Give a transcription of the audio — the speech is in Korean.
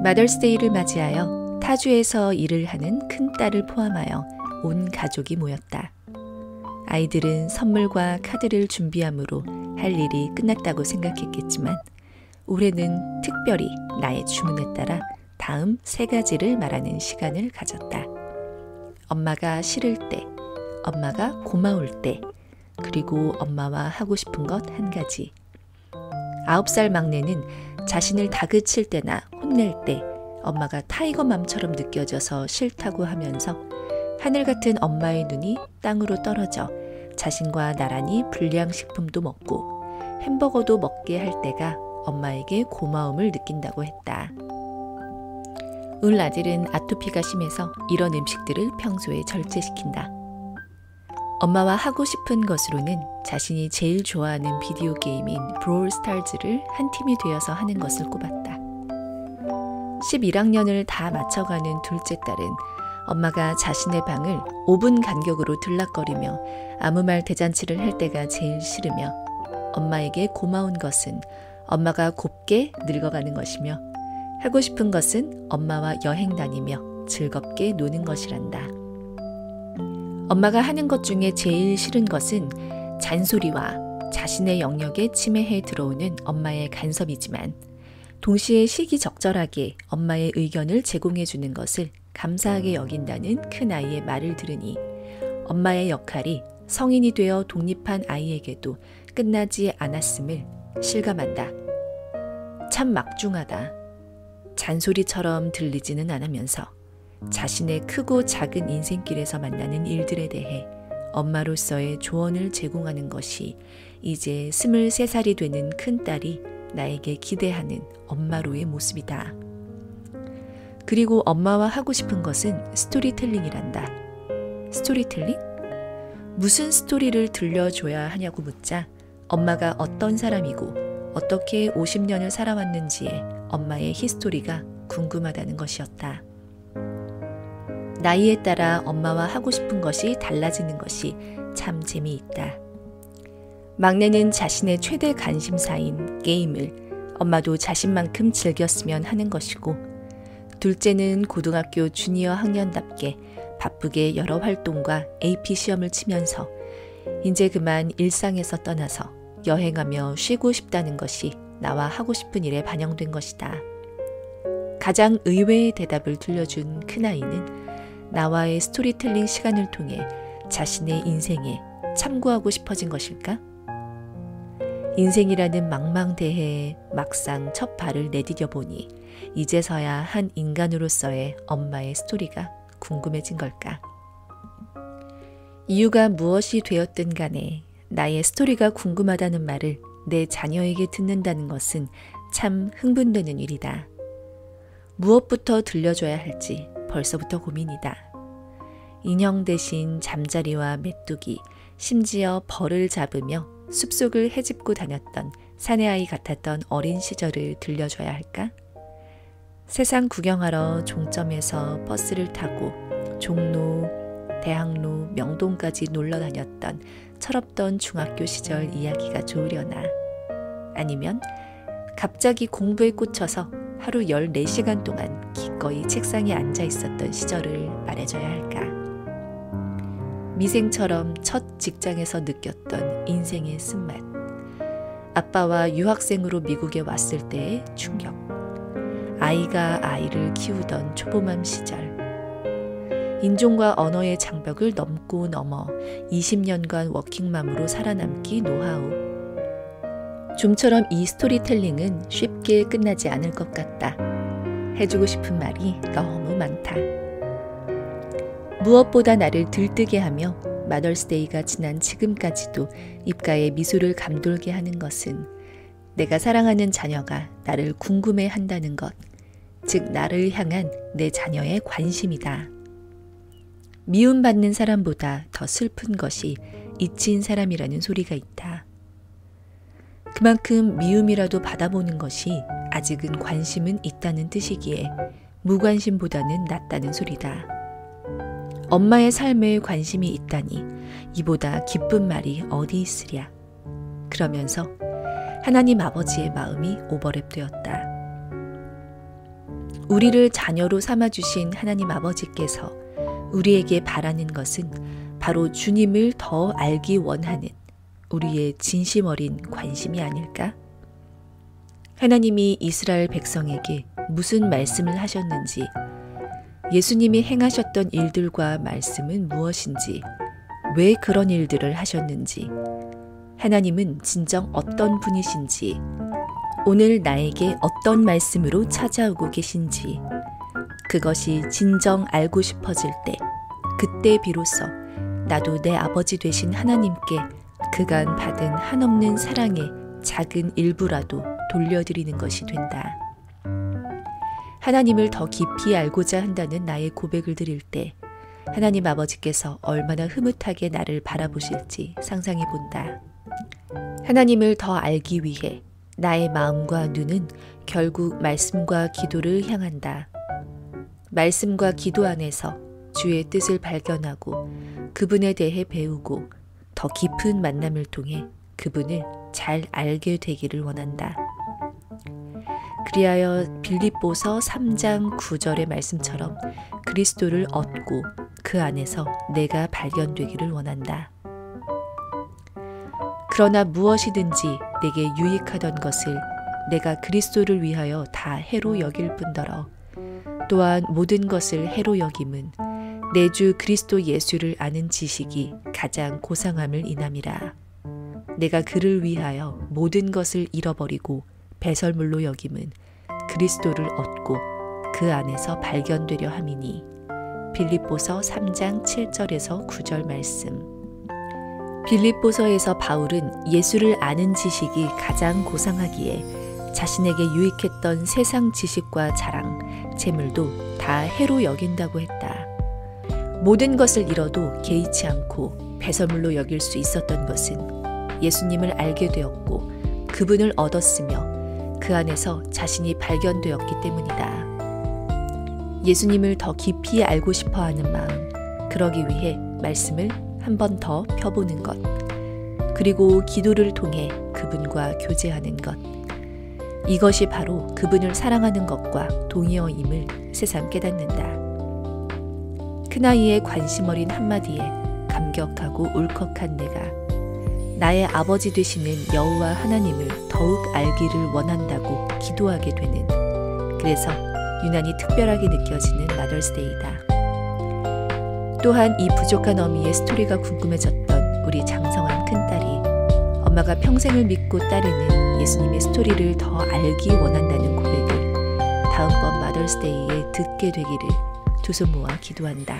마더스데이를 맞이하여 타주에서 일을 하는 큰딸을 포함하여 온 가족이 모였다. 아이들은 선물과 카드를 준비함으로 할 일이 끝났다고 생각했겠지만 올해는 특별히 나의 주문에 따라 다음 3가지를 말하는 시간을 가졌다. 엄마가 싫을 때, 엄마가 고마울 때, 그리고 엄마와 하고 싶은 것 1가지. 9살 막내는 자신을 다그칠 때나 혼낼 때 엄마가 타이거맘처럼 느껴져서 싫다고 하면서 하늘 같은 엄마의 눈이 땅으로 떨어져 자신과 나란히 불량식품도 먹고 햄버거도 먹게 할 때가 엄마에게 고마움을 느낀다고 했다. 울 아들은 아토피가 심해서 이런 음식들을 평소에 절제시킨다. 엄마와 하고 싶은 것으로는 자신이 제일 좋아하는 비디오 게임인 브롤 스타즈를 한 팀이 되어서 하는 것을 꼽았다. 11학년을 다 마쳐가는 둘째 딸은 엄마가 자신의 방을 5분 간격으로 들락거리며 아무 말 대잔치를 할 때가 제일 싫으며 엄마에게 고마운 것은 엄마가 곱게 늙어가는 것이며 하고 싶은 것은 엄마와 여행 다니며 즐겁게 노는 것이란다. 엄마가 하는 것 중에 제일 싫은 것은 잔소리와 자신의 영역에 침해해 들어오는 엄마의 간섭이지만 동시에 시기적절하게 엄마의 의견을 제공해 주는 것을 감사하게 여긴다는 큰아이의 말을 들으니 엄마의 역할이 성인이 되어 독립한 아이에게도 끝나지 않았음을 실감한다. 참 막중하다. 잔소리처럼 들리지는 않으면서 자신의 크고 작은 인생길에서 만나는 일들에 대해 엄마로서의 조언을 제공하는 것이 이제 23살이 되는 큰딸이 나에게 기대하는 엄마로의 모습이다. 그리고 엄마와 하고 싶은 것은 스토리텔링이란다. 스토리텔링? 무슨 스토리를 들려줘야 하냐고 묻자 엄마가 어떤 사람이고 어떻게 50년을 살아왔는지에 엄마의 히스토리가 궁금하다는 것이었다. 나이에 따라 엄마와 하고 싶은 것이 달라지는 것이 참 재미있다. 막내는 자신의 최대 관심사인 게임을 엄마도 자신만큼 즐겼으면 하는 것이고 둘째는 고등학교 주니어 학년답게 바쁘게 여러 활동과 AP 시험을 치면서 이제 그만 일상에서 떠나서 여행하며 쉬고 싶다는 것이 나와 하고 싶은 일에 반영된 것이다. 가장 의외의 대답을 들려준 큰아이는 나와의 스토리텔링 시간을 통해 자신의 인생에 참고하고 싶어진 것일까? 인생이라는 망망대해에 막상 첫 발을 내디뎌 보니 이제서야 한 인간으로서의 엄마의 스토리가 궁금해진 걸까? 이유가 무엇이 되었든 간에 나의 스토리가 궁금하다는 말을 내 자녀에게 듣는다는 것은 참 흥분되는 일이다. 무엇부터 들려줘야 할지 벌써부터 고민이다. 인형 대신 잠자리와 메뚜기, 심지어 벌을 잡으며 숲속을 헤집고 다녔던 사내아이 같았던 어린 시절을 들려줘야 할까? 세상 구경하러 종점에서 버스를 타고 종로, 대학로, 명동까지 놀러 다녔던 철없던 중학교 시절 이야기가 좋으려나? 아니면 갑자기 공부에 꽂혀서 하루 14시간 동안 기꺼이 책상에 앉아 있었던 시절을 말해줘야 할까? 미생처럼 첫 직장에서 느꼈던 인생의 쓴맛, 아빠와 유학생으로 미국에 왔을 때의 충격, 아이가 아이를 키우던 초보맘 시절, 인종과 언어의 장벽을 넘고 넘어 20년간 워킹맘으로 살아남기 노하우. 좀처럼 이 스토리텔링은 쉽게 끝나지 않을 것 같다. 해주고 싶은 말이 너무 많다. 무엇보다 나를 들뜨게 하며 마더스데이가 지난 지금까지도 입가에 미소를 감돌게 하는 것은 내가 사랑하는 자녀가 나를 궁금해한다는 것, 즉 나를 향한 내 자녀의 관심이다. 미움받는 사람보다 더 슬픈 것이 잊힌 사람이라는 소리가 있다. 그만큼 미움이라도 받아보는 것이 아직은 관심은 있다는 뜻이기에 무관심보다는 낫다는 소리다. 엄마의 삶에 관심이 있다니 이보다 기쁜 말이 어디 있으랴. 그러면서 하나님 아버지의 마음이 오버랩되었다. 우리를 자녀로 삼아주신 하나님 아버지께서 우리에게 바라는 것은 바로 주님을 더 알기 원하는 우리의 진심 어린 관심이 아닐까? 하나님이 이스라엘 백성에게 무슨 말씀을 하셨는지, 예수님이 행하셨던 일들과 말씀은 무엇인지, 왜 그런 일들을 하셨는지, 하나님은 진정 어떤 분이신지, 오늘 나에게 어떤 말씀으로 찾아오고 계신지, 그것이 진정 알고 싶어질 때, 그때 비로소 나도 내 아버지 되신 하나님께 그간 받은 한없는 사랑의 작은 일부라도 돌려드리는 것이 된다. 하나님을 더 깊이 알고자 한다는 나의 고백을 드릴 때 하나님 아버지께서 얼마나 흐뭇하게 나를 바라보실지 상상해 본다. 하나님을 더 알기 위해 나의 마음과 눈은 결국 말씀과 기도를 향한다. 말씀과 기도 안에서 주의 뜻을 발견하고 그분에 대해 배우고 더 깊은 만남을 통해 그분을 잘 알게 되기를 원한다. 그리하여 빌립보서 3장 9절의 말씀처럼 그리스도를 얻고 그 안에서 내가 발견되기를 원한다. 그러나 무엇이든지 내게 유익하던 것을 내가 그리스도를 위하여 다 해로 여길 뿐더러 또한 모든 것을 해로 여김은 내 주 그리스도 예수를 아는 지식이 가장 고상함을 인함이라. 내가 그를 위하여 모든 것을 잃어버리고 배설물로 여김은 그리스도를 얻고 그 안에서 발견되려 함이니. 빌립보서 3장 7절에서 9절 말씀. 빌립보서에서 바울은 예수를 아는 지식이 가장 고상하기에 자신에게 유익했던 세상 지식과 자랑, 재물도 다 해로 여긴다고 했다. 모든 것을 잃어도 개의치 않고 배설물로 여길 수 있었던 것은 예수님을 알게 되었고 그분을 얻었으며 그 안에서 자신이 발견되었기 때문이다. 예수님을 더 깊이 알고 싶어하는 마음, 그러기 위해 말씀을 한 번 더 펴보는 것, 그리고 기도를 통해 그분과 교제하는 것, 이것이 바로 그분을 사랑하는 것과 동의어임을 새삼 깨닫는다. 큰아이의 관심 어린 한마디에 감격하고 울컥한 내가 나의 아버지 되시는 여호와 하나님을 더욱 알기를 원한다고 기도하게 되는, 그래서 유난히 특별하게 느껴지는 마더스데이다. 또한 이 부족한 어미의 스토리가 궁금해졌던 우리 장성한 큰딸이 엄마가 평생을 믿고 따르는 예수님의 스토리를 더 알기 원한다는 고백을 다음번 마더스데이에 듣게 되기를 두 손 모아 기도한다.